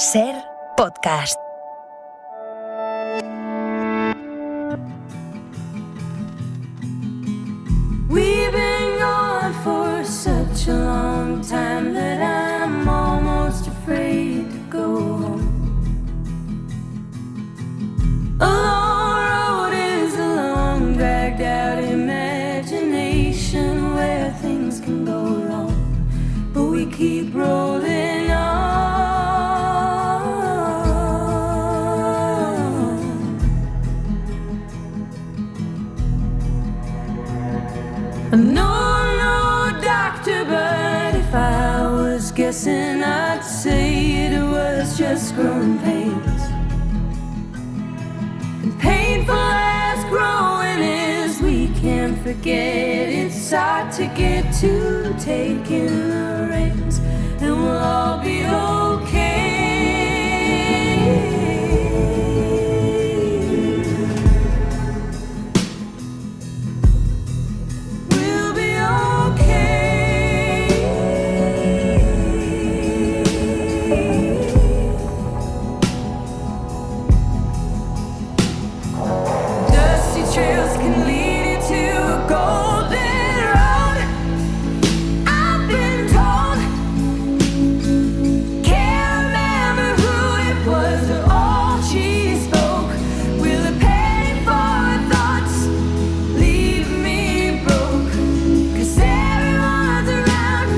Ser Podcast. We've been gone for such a long time that I'm almost afraid to go home. A long road is a long, dragged out imagination where things can go wrong, but we keep rolling on. No, doctor, but if I was guessing, I'd say it was just growing pains. And painful as growing is, we can't forget it's hard to get to taking the reins, and we'll all be okay. Trails can lead you to a golden road, I've been told. Can't remember who it was or all she spoke. Will the pain for thoughts leave me broke? 'Cause everyone's around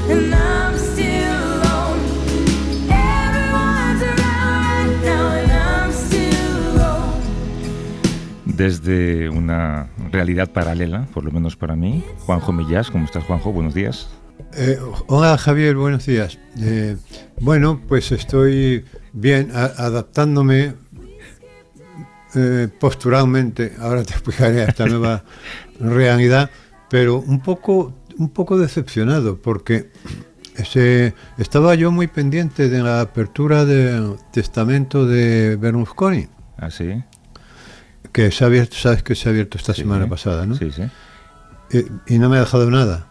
and I'm still alone. Everyone's around right now and I'm still alone. Desde una realidad paralela, por lo menos para mí, Juanjo Millás. ¿Cómo estás, Juanjo? Buenos días. Hola, Javier, buenos días. Bueno, pues estoy bien, adaptándome posturalmente. Ahora te explicaré esta nueva realidad, pero un poco decepcionado, porque estaba yo muy pendiente de la apertura del testamento de Berlusconi. ¿Ah, sí? Que se ha abierto, sabes que se ha abierto esta semana pasada, ¿no? Sí, sí. Y no me ha dejado nada.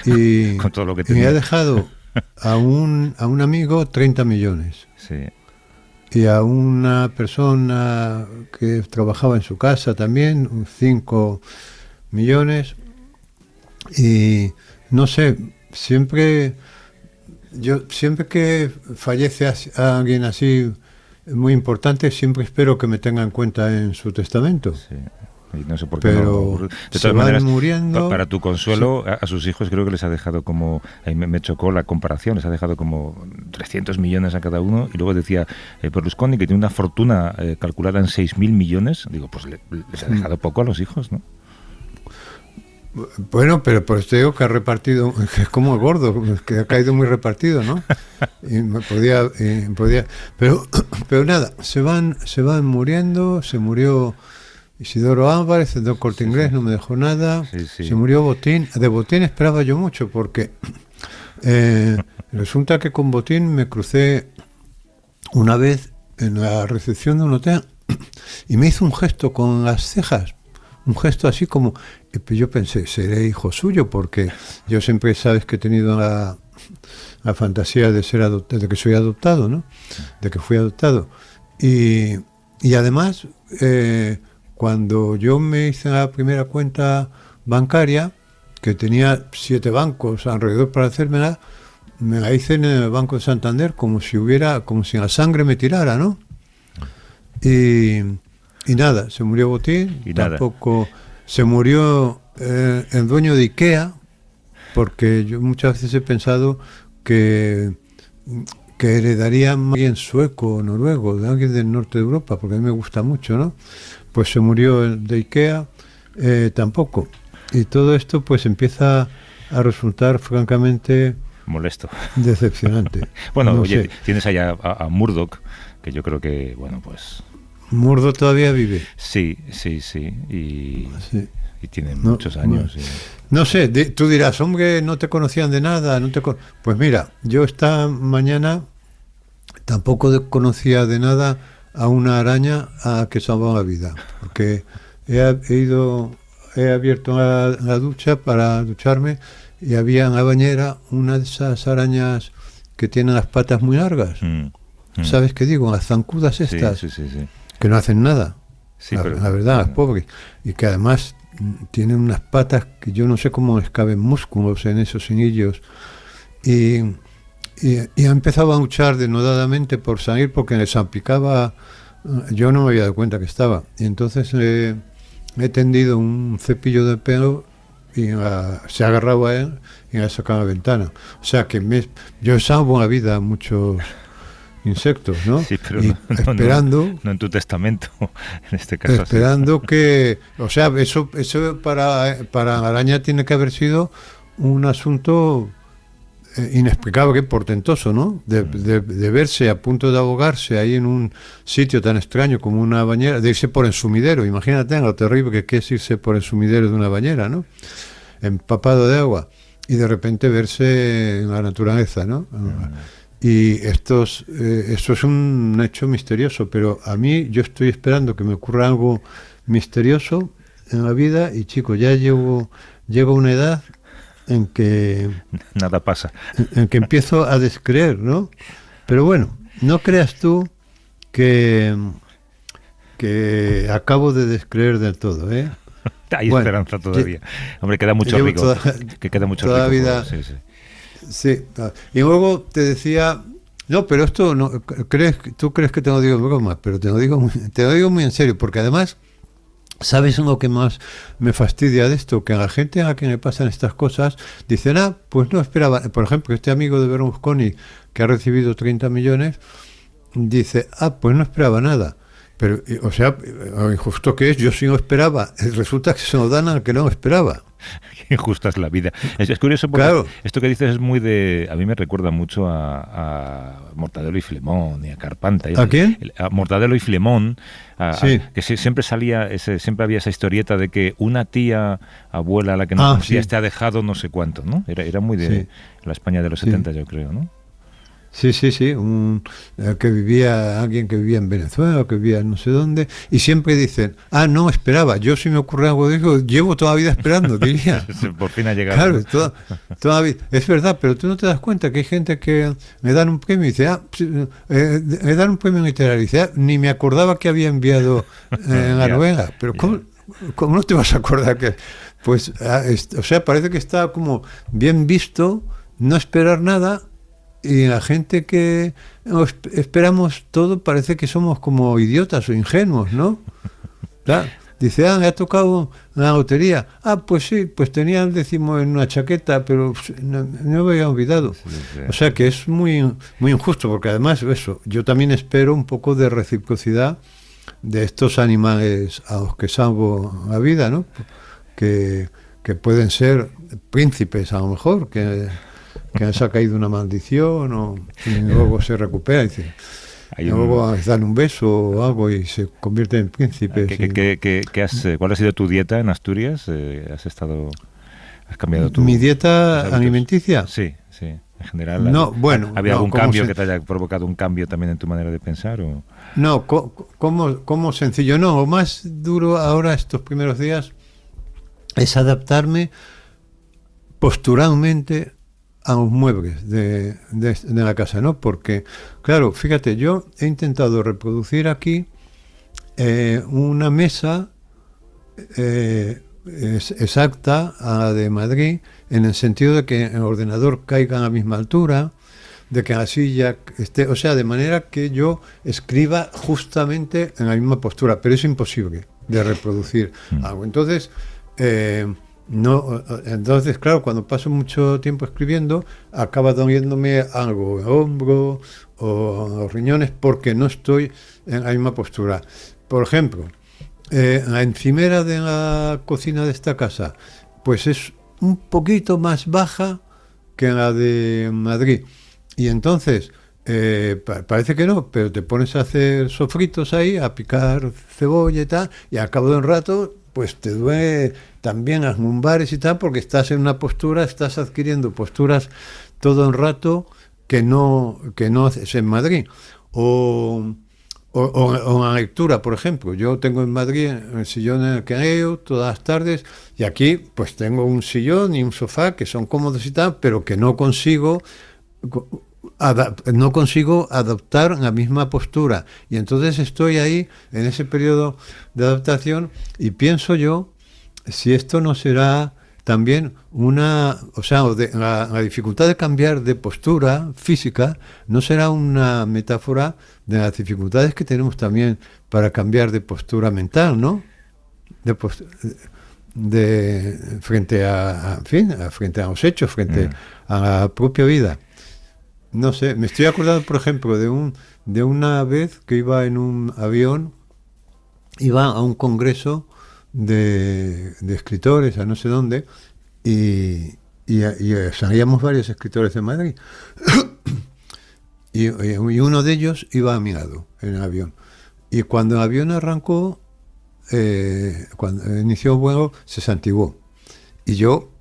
Y, con todo lo que y tenía. me ha dejado a un amigo 30 millones. Sí. Y a una persona que trabajaba en su casa también, 5 millones. Y no sé, siempre que fallece alguien así muy importante, siempre espero que me tenga en cuenta en su testamento. Sí. Y no sé por qué. Pero no. De se todas van maneras, muriendo. para tu consuelo, Sí. a sus hijos creo que les ha dejado como... Ahí me chocó la comparación, les ha dejado como 300 millones a cada uno. Y luego decía Berlusconi que tiene una fortuna calculada en 6.000 millones. Digo, pues les ha dejado poco a los hijos, ¿no? Bueno, pero por eso digo que ha repartido, que es como el gordo, que ha caído muy repartido, ¿no? Y podía, pero nada, se van muriendo. Se murió Isidoro Álvarez, el Corte Inglés, no me dejó nada. Sí, sí. Se murió Botín. De Botín esperaba yo mucho, porque resulta que con Botín me crucé una vez en la recepción de un hotel y me hizo un gesto con las cejas. Un gesto así como... Yo pensé, seré hijo suyo, porque yo siempre sabes que he tenido la fantasía de ser adoptado, de que soy adoptado, ¿no? De que fui adoptado. Y además, cuando yo me hice la primera cuenta bancaria, que tenía 7 bancos alrededor para hacérmela, me la hice en el Banco de Santander, como si la sangre me tirara, ¿no? Y nada, se murió Botín, Y tampoco... Se murió el dueño de IKEA, porque yo muchas veces he pensado que heredaría más bien sueco o noruego, de alguien del norte de Europa, porque a mí me gusta mucho, ¿no? Pues se murió el de IKEA, tampoco. Y todo esto pues empieza a resultar francamente Molesto. decepcionante. Bueno, No oye, sé. tienes allá a Murdoch, que yo creo que, bueno, pues... Murdo todavía vive. Sí. Y tiene No, muchos años. No sé, tú dirás, hombre, no te conocían de nada. Pues mira, yo esta mañana tampoco conocía de nada a una araña a que salvó la vida, porque he abierto la ducha para ducharme y había en la bañera una de esas arañas que tienen las patas muy largas. ¿Sabes qué digo? Las zancudas estas, Sí. que no hacen nada. Sí, la, pero- la verdad, las pobres. Y que además tienen unas patas que yo no sé cómo les caben músculos en esos cinillos. Y ha empezado a luchar denodadamente por salir porque le salpicaba. Yo no me había dado cuenta que estaba. Y entonces he tendido un cepillo de pelo y se ha agarrado a él y me ha sacado a la ventana. O sea que yo salvo la vida a muchos insectos, ¿no? Sí, pero Y no, esperando. no en tu testamento, en este caso. Esperando que, o sea, eso para la araña tiene que haber sido un asunto inexplicable, portentoso, ¿no? De verse a punto de ahogarse ahí en un sitio tan extraño como una bañera, de irse por el sumidero. Imagínate lo terrible que es irse por el sumidero de una bañera, ¿no? Empapado de agua y de repente verse en la naturaleza, ¿no? Y eso es un hecho misterioso, pero a mí yo estoy esperando que me ocurra algo misterioso en la vida y chico, ya llego a una edad en que Nada pasa. en que empiezo a descreer, ¿no? Pero bueno, no creas tú que acabo de descreer del todo, ¿eh? Hay Bueno, esperanza todavía. Hombre, queda mucho llevo rico. Que queda mucho toda la rico. vida- Sí, sí. Sí, y luego te decía, no, pero esto no, tú crees que te lo digo en broma, pero te lo digo muy en serio, porque además, ¿sabes lo que más me fastidia de esto? Que a la gente a la que le pasan estas cosas dicen, pues no esperaba, por ejemplo, este amigo de Berlusconi que ha recibido 30 millones, dice, pues no esperaba nada. Pero, o sea, lo injusto que es, yo sí lo esperaba, resulta que se lo dan al que no lo esperaba. Qué injusta es la vida. Es curioso porque Claro. esto que dices es muy de... A mí me recuerda mucho a Mortadelo y Filemón y a Carpanta. ¿A quién? A Mortadelo y Filemón. Sí. Que siempre salía, siempre había esa historieta de que una tía abuela a la que no conocías sí. te ha dejado no sé cuánto, ¿no? Era muy de Sí. la España de los Sí. 70, yo creo, ¿no? Sí, alguien que vivía en Venezuela o que vivía en no sé dónde, y siempre dicen, no esperaba, yo si me ocurre algo de eso, llevo toda la vida esperando, diría. Por fin ha llegado. Claro, toda la vida. Es verdad, pero tú no te das cuenta que hay gente que me dan un premio y dice, me dan un premio literario y dice, ni me acordaba que había enviado en la Ya, novela, pero ¿cómo no te vas a acordar que? Pues, o sea, parece que está como bien visto no esperar nada. Y la gente que esperamos todo parece que somos como idiotas o ingenuos, ¿no? Claro. Dice, me ha tocado la lotería. Pues sí, pues tenía el décimo en una chaqueta, pero no me había olvidado. Sí. O sea que es muy, muy injusto, porque además eso, yo también espero un poco de reciprocidad de estos animales a los que salvo la vida, ¿no? Que pueden ser príncipes a lo mejor, que les ha caído una maldición y luego se recupera y dice, luego les dan un beso o algo y se convierten en príncipes. ¿Cuál ha sido tu dieta en Asturias? ¿Has cambiado tu... ¿Mi dieta hábitos? alimenticia? Sí. En general. No, bueno. ¿Había algún ¿cómo cambio que te haya provocado un cambio también en tu manera de pensar? ¿O? No, como sencillo. No, lo más duro ahora estos primeros días es adaptarme posturalmente a los muebles de la casa, ¿no? Porque, claro, fíjate, yo he intentado reproducir aquí una mesa exacta a la de Madrid, en el sentido de que el ordenador caiga a la misma altura, de que la silla esté, o sea, de manera que yo escriba justamente en la misma postura, pero es imposible de reproducir algo. Entonces, entonces, claro, cuando paso mucho tiempo escribiendo, acaba doliéndome algo, el hombro o los riñones, porque no estoy en la misma postura. Por ejemplo, la encimera de la cocina de esta casa, pues es un poquito más baja que la de Madrid. Y entonces, parece que no, pero te pones a hacer sofritos ahí, a picar cebolla y tal, y al cabo de un rato, pues te duele también las lumbares y tal, porque estás en una postura, estás adquiriendo posturas todo el rato que no haces en Madrid. O la lectura, por ejemplo. Yo tengo en Madrid el sillón en el que leo todas las tardes, y aquí pues tengo un sillón y un sofá que son cómodos y tal, pero que no consigo no consigo adoptar la misma postura. Y entonces estoy ahí en ese periodo de adaptación y pienso yo si esto no será también la dificultad de cambiar de postura física no será una metáfora de las dificultades que tenemos también para cambiar de postura mental, ¿no? Frente frente a los hechos, frente a la propia vida. No sé, me estoy acordando, por ejemplo, de una vez que iba en un avión, iba a un congreso de escritores, a no sé dónde, y salíamos varios escritores de Madrid. y uno de ellos iba a mi lado, en el avión. Y cuando el avión arrancó, cuando inició el vuelo, se santiguó. Y luego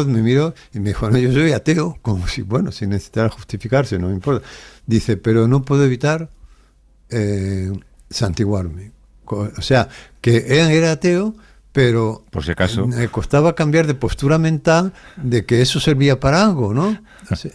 me miró y me dijo, no, yo soy ateo, como si, bueno, sin necesitar justificarse, no me importa. Dice, pero no puedo evitar santiguarme. O sea, que él era ateo, pero por si acaso me costaba cambiar de postura mental de que eso servía para algo, ¿no? O sea,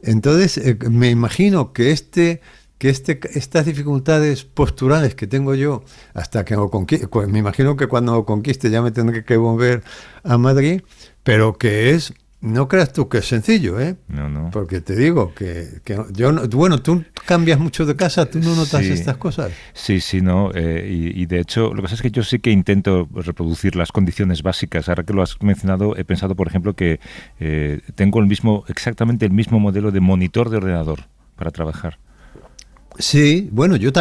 entonces, me imagino que estas dificultades posturales que tengo yo, hasta que lo conquiste, pues me imagino que cuando lo conquiste ya me tendré que volver a Madrid, pero que no creas tú que es sencillo, ¿eh? No. Porque te digo que yo no, bueno, tú cambias mucho de casa, tú no notas estas cosas. Sí, no, y de hecho, lo que pasa es que yo sí que intento reproducir las condiciones básicas. Ahora que lo has mencionado, he pensado, por ejemplo, que tengo exactamente el mismo modelo de monitor de ordenador para trabajar. Sí, bueno, yo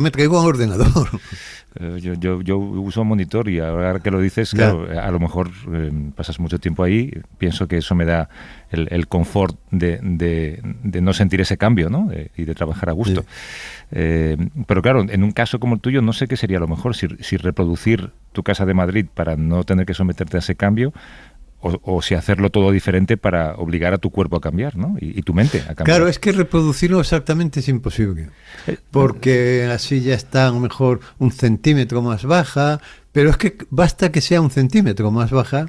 me traigo a un ordenador. Yo uso un monitor y ahora que lo dices, claro, a lo mejor pasas mucho tiempo ahí, pienso que eso me da el confort de no sentir ese cambio, ¿no? Y de trabajar a gusto. Sí. Pero claro, en un caso como el tuyo, no sé qué sería lo mejor, si reproducir tu casa de Madrid para no tener que someterte a ese cambio, o si hacerlo todo diferente para obligar a tu cuerpo a cambiar, ¿no? Y tu mente a cambiar. Claro, es que reproducirlo exactamente es imposible, porque así ya está a lo mejor 1 centímetro más baja, pero es que basta que sea 1 centímetro más baja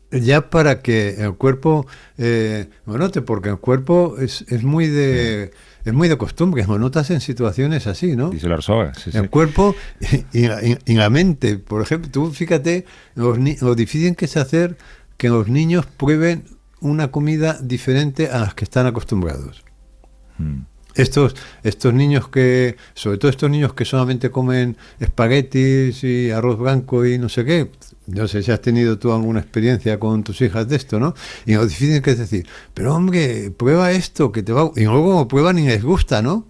ya para que el cuerpo lo note, porque el cuerpo es muy de... Sí. Es muy de costumbre, lo notas en situaciones así, ¿no? Dice la Arzoga, sí. El cuerpo y la mente, por ejemplo, tú fíjate lo difícil que es hacer que los niños prueben una comida diferente a las que están acostumbrados. Estos niños sobre todo estos niños que solamente comen espaguetis y arroz blanco y no sé qué, no sé si has tenido tú alguna experiencia con tus hijas de esto, ¿no? Y lo difícil que es decir, pero hombre, prueba esto, que te va... Y luego como prueban y les gusta, ¿no?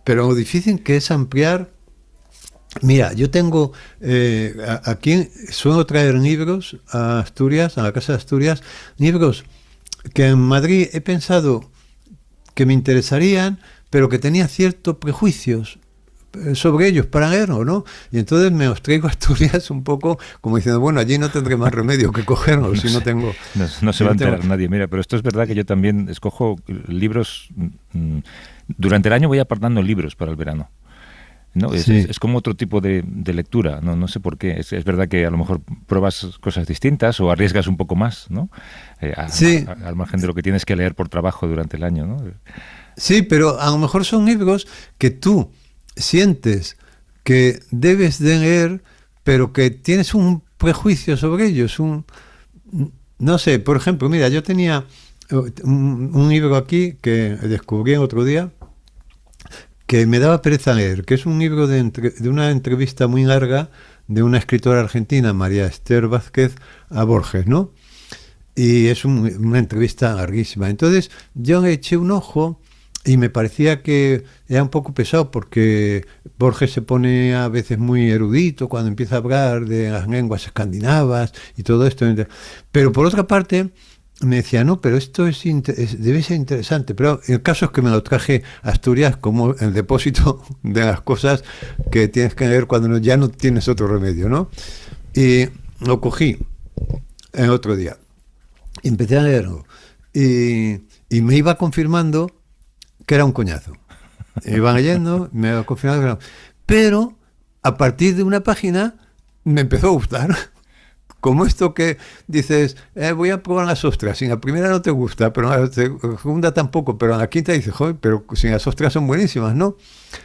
Pero lo difícil que es ampliar... Mira, yo tengo... aquí suelo traer libros a Asturias, a la Casa de Asturias, libros que en Madrid he pensado que me interesarían, pero que tenía ciertos prejuicios sobre ellos para leerlo, ¿no? Y entonces me los traigo a Asturias un poco como diciendo, bueno, allí no tendré más remedio que cogerlos si no tengo... No se va a enterar nadie, mira, pero esto es verdad que yo también escojo libros, durante el año voy apartando libros para el verano. ¿No? Es como otro tipo de lectura, no sé por qué. Es verdad que a lo mejor pruebas cosas distintas o arriesgas un poco más, ¿no? Al margen de lo que tienes que leer por trabajo durante el año, ¿no? Sí, pero a lo mejor son libros que tú sientes que debes de leer, pero que tienes un prejuicio sobre ellos. No sé, por ejemplo, mira, yo tenía un libro aquí que descubrí el otro día, que me daba pereza leer, que es un libro de una entrevista muy larga de una escritora argentina, María Esther Vázquez, a Borges, ¿no? Y es una entrevista larguísima. Entonces yo le eché un ojo y me parecía que era un poco pesado, porque Borges se pone a veces muy erudito cuando empieza a hablar de las lenguas escandinavas y todo esto. Pero por otra parte... me decía, no, pero esto debe ser interesante. Pero el caso es que me lo traje a Asturias como el depósito de las cosas que tienes que leer cuando ya no tienes otro remedio, ¿no? Y lo cogí el otro día. Y empecé a leerlo. Y me iba confirmando que era un coñazo. Iba leyendo, me iba confirmando que era... Pero a partir de una página me empezó a gustar. como esto que dices, voy a probar las ostras, si en la primera no te gusta, pero en la segunda tampoco, pero en la quinta dices, joder, pero si las ostras son buenísimas, ¿no?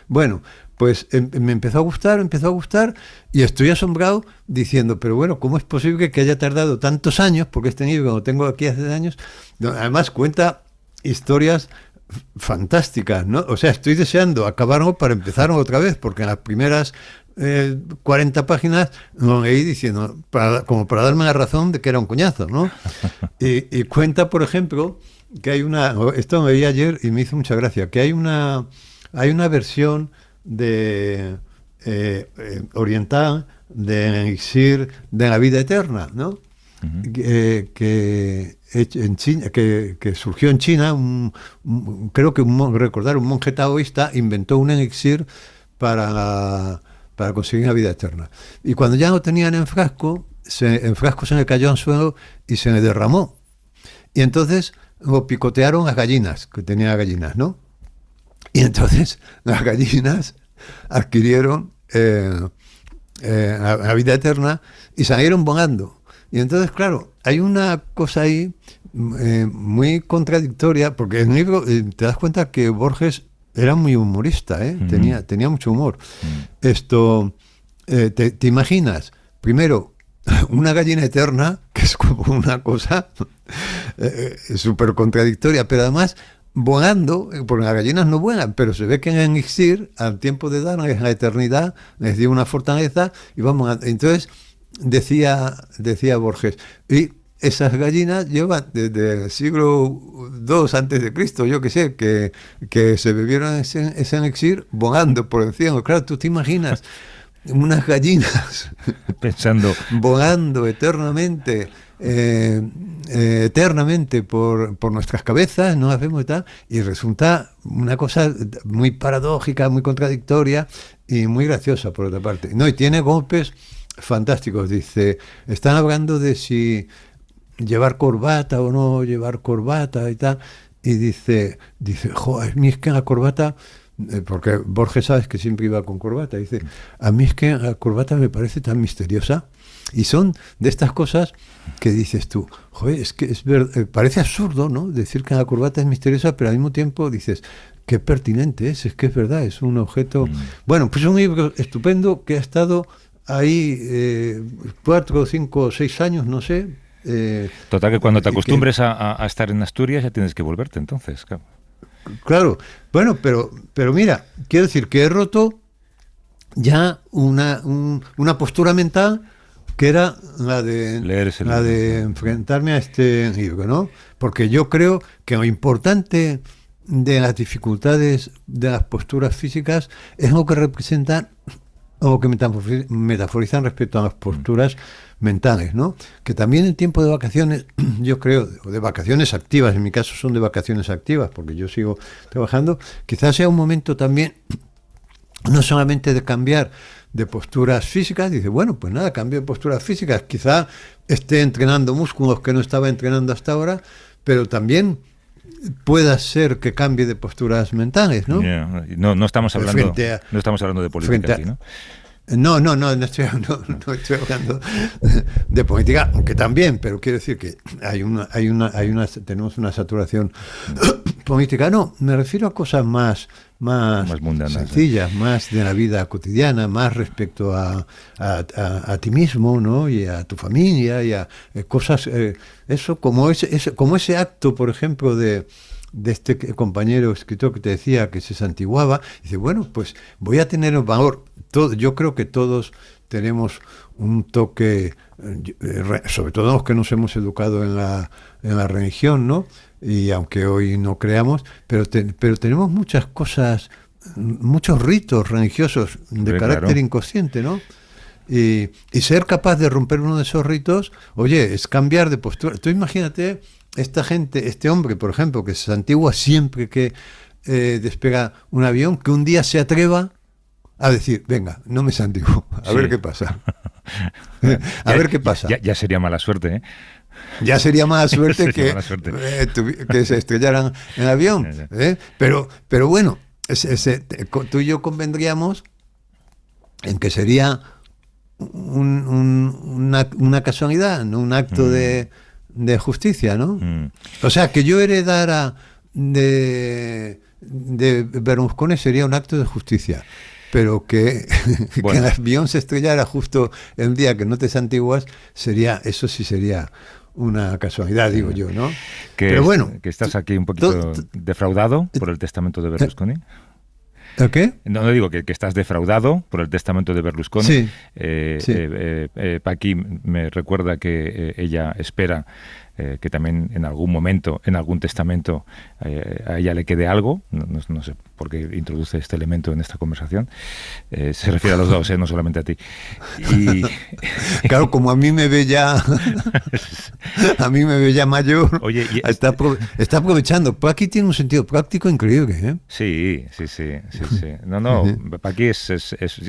Bueno, pues me empezó a gustar, y estoy asombrado diciendo, pero bueno, ¿cómo es posible que haya tardado tantos años? Porque este libro lo tengo aquí hace años, además cuenta historias fantásticas, ¿no? O sea, estoy deseando acabarlo para empezar otra vez, porque en las primeras 40 páginas lo leí diciendo, como para darme la razón de que era un coñazo, ¿no? Y cuenta, por ejemplo, que hay esto lo leí ayer y me hizo mucha gracia, que hay una versión de oriental del elixir de la vida eterna, ¿no? Que en China, que surgió en China, creo que un monje taoísta inventó un elixir para conseguir la vida eterna. Y cuando ya lo tenían en frasco se le cayó al suelo y se le derramó. Y entonces lo picotearon las gallinas, que tenía gallinas, ¿no? Y entonces las gallinas adquirieron la vida eterna y salieron volando. Y entonces, claro, hay una cosa ahí muy contradictoria, porque en el libro te das cuenta que Borges era muy humorista, tenía mucho humor. Esto, te imaginas, primero, una gallina eterna, que es como una cosa súper contradictoria, pero además volando, porque las gallinas no vuelan, pero se ve que en el elixir, al tiempo de darles la eternidad, les dio una fortaleza y vamos. Entonces, decía Borges, y esas gallinas llevan desde el siglo II antes de Cristo, yo que sé, que se bebieron ese elixir volando por el cielo. Claro, tú te imaginas unas gallinas pensando, volando eternamente por nuestras cabezas, no las vemos y tal, y resulta una cosa muy paradójica, muy contradictoria y muy graciosa por otra parte. No, y tiene golpes fantásticos. Dice, están hablando de si llevar corbata o no llevar corbata y tal, y dice, joder, a mí es que la corbata, porque Borges sabes que siempre iba con corbata, dice, a mí es que la corbata me parece tan misteriosa, y son de estas cosas que dices tú, joder, es que parece absurdo, ¿no? Decir que la corbata es misteriosa, pero al mismo tiempo dices, qué pertinente es que es verdad, es un objeto. Bueno, pues es un libro estupendo que ha estado ahí 4, 5, 6 años, no sé. Total, que cuando te acostumbres a estar en Asturias ya tienes que volverte, entonces. Claro, bueno, pero mira, quiero decir que he roto ya una postura mental que era la de enfrentarme a este libro, ¿no? Porque yo creo que lo importante de las dificultades de las posturas físicas es lo que representan o que metaforizan respecto a las posturas mentales, ¿no? Que también en tiempo de vacaciones, yo creo, o de vacaciones activas, en mi caso son de vacaciones activas, porque yo sigo trabajando, quizás sea un momento también, no solamente de cambiar de posturas físicas, dice, bueno, pues nada, cambio de posturas físicas, quizá esté entrenando músculos que no estaba entrenando hasta ahora, pero también pueda ser que cambie de posturas mentales, ¿no? Yeah. No estamos hablando de política aquí, ¿no? No estoy hablando de política, aunque también, pero quiero decir que tenemos una saturación política. No, me refiero a cosas más mundanas, sencillas, más de la vida cotidiana, más respecto a ti mismo, ¿no? Y a tu familia, y a cosas, eso como ese acto, por ejemplo, de este compañero escritor que te decía que se santiguaba, dice, bueno, pues voy a tener un valor. Yo creo que todos tenemos un toque, sobre todo los que nos hemos educado en la religión, ¿no? Y aunque hoy no creamos, pero tenemos muchas cosas, muchos ritos religiosos de carácter inconsciente, ¿no? Y ser capaz de romper uno de esos ritos, oye, es cambiar de postura. Tú imagínate esta gente, este hombre, por ejemplo, que se santigua siempre que despega un avión, que un día se atreva a decir, venga, no me santiguo, a ver qué pasa. A ver qué pasa. Ya sería mala suerte, ¿eh? Ya sería mala suerte que se estrellaran en el avión. Pero bueno, tú y yo convendríamos en que sería una casualidad, no un acto de justicia, ¿no? O sea, que yo heredara de Berlusconi sería un acto de justicia, pero que Bueno. el avión se estrellara justo el día que no te santiguas, eso sí sería una casualidad, digo yo, ¿no? Pero bueno, que estás aquí un poquito defraudado por el testamento de Berlusconi. ¿el qué? No digo que estás defraudado por el testamento de Berlusconi. Sí, sí. Paqui me recuerda que ella espera que también en algún momento, en algún testamento, a ella le quede algo. No sé por qué introduce este elemento en esta conversación. Se refiere a los dos, no solamente a ti. Y claro, como a mí me ve ya mayor. Oye, está aprovechando. Paqui tiene un sentido práctico increíble, ¿eh? Sí. No, Paqui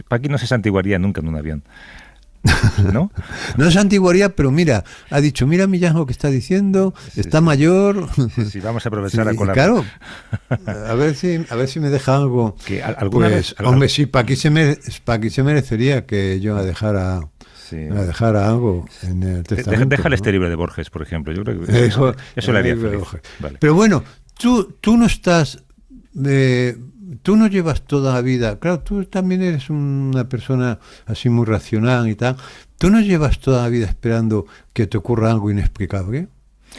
Paqui no se santiguaría nunca en un avión. ¿No? No se antiguaría, pero mira, ha dicho, mira Millán lo que está diciendo, está mayor. Sí, vamos a aprovechar a colar. Claro, a ver si me deja algo. Que alguna vez, hombre, sí, Paqui se merecería que yo la dejara algo en el testamento. Déjale ¿no? este libro de Borges, por ejemplo. Yo creo que eso le haría feliz. Vale. Pero bueno, tú no estás... tú no llevas toda la vida, claro, tú también eres una persona así muy racional y tal, tú no llevas toda la vida esperando que te ocurra algo inexplicable,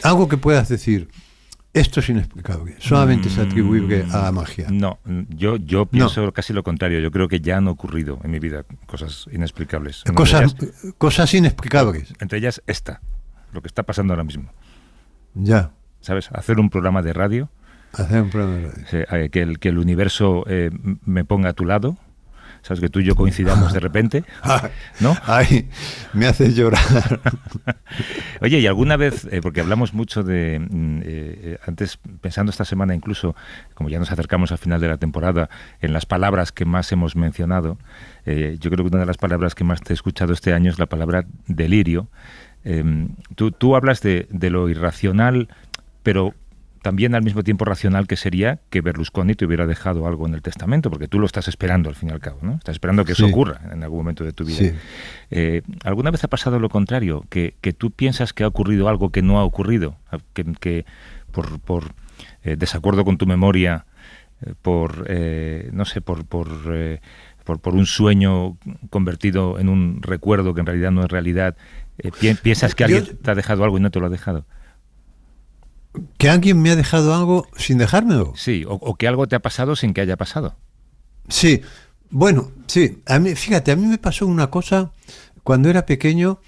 algo que puedas decir, esto es inexplicable, solamente es atribuible a la magia. No, yo pienso casi lo contrario, yo creo que ya han ocurrido en mi vida cosas inexplicables. Cosas inexplicables. Entre ellas lo que está pasando ahora mismo. Ya. ¿Sabes? Hacer un programa de radio. Hacer un programa de radio. Sí, que el universo me ponga a tu lado. ¿Sabes? Que tú y yo coincidamos de repente, ¿no? Ay, me haces llorar. Oye, y alguna vez, porque hablamos mucho de, antes, pensando esta semana incluso, como ya nos acercamos al final de la temporada, en las palabras que más hemos mencionado, yo creo que una de las palabras que más te he escuchado este año es la palabra delirio. Tú hablas de lo irracional, pero también al mismo tiempo racional que sería que Berlusconi te hubiera dejado algo en el testamento, porque tú lo estás esperando al fin y al cabo, ¿no? Estás esperando que eso ocurra en algún momento de tu vida. Sí. ¿Alguna vez ha pasado lo contrario? Que tú piensas que ha ocurrido algo que no ha ocurrido, que por desacuerdo con tu memoria, no sé, por un sueño convertido en un recuerdo que en realidad no es realidad, piensas que alguien te ha dejado algo y no te lo ha dejado. ¿Que alguien me ha dejado algo sin dejármelo? Sí, o que algo te ha pasado sin que haya pasado. Sí, bueno, sí. Fíjate, a mí me pasó una cosa cuando era pequeño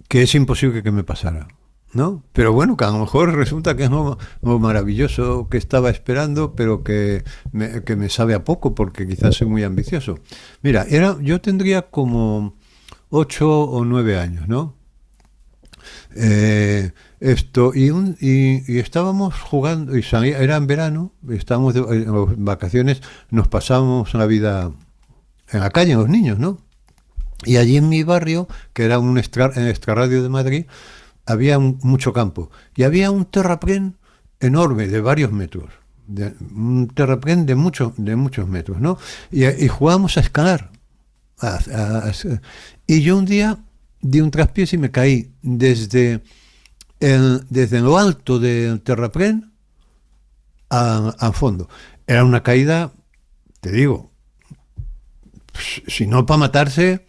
que es imposible que me pasara, ¿no? Pero bueno, que a lo mejor resulta que es lo maravilloso que estaba esperando, pero que me sabe a poco porque quizás soy muy ambicioso. Mira, yo tendría como 8 o 9 años, ¿no? Y estábamos jugando, y era en verano, estábamos en vacaciones, nos pasábamos la vida en la calle, los niños, ¿no? Y allí en mi barrio, que era en Extrarradio de Madrid, había mucho campo, y había un terraplén enorme, de varios metros, un terraplén de muchos metros, ¿no? Y jugábamos a escalar, y yo un día di un traspiés y me caí desde lo alto del terraplén a fondo. Era una caída, te digo, si no para matarse,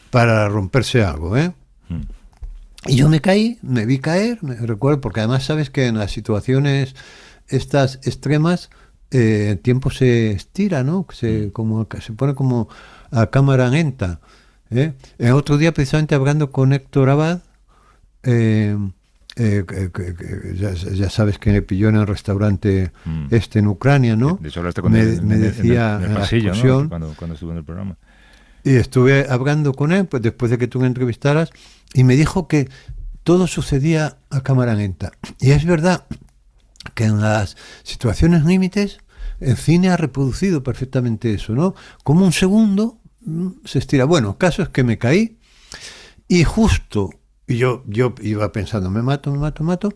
para romperse algo, ¿eh? Y yo me vi caer, me recuerdo, porque además sabes que en las situaciones estas extremas el tiempo se estira, ¿no? Se pone como a cámara lenta. El otro día, precisamente hablando con Héctor Abad, ya sabes que me pilló en el restaurante en Ucrania, ¿no? De hecho, hablaste con me decía en el pasillo, ¿no? Cuando estuvo en el programa. Y estuve hablando con él, pues después de que tú me entrevistaras, y me dijo que todo sucedía a cámara lenta. Y es verdad que en las situaciones límites, el cine ha reproducido perfectamente eso, ¿no? Como un segundo se estira. Bueno, el caso es que me caí y justo, y yo iba pensando, me mato,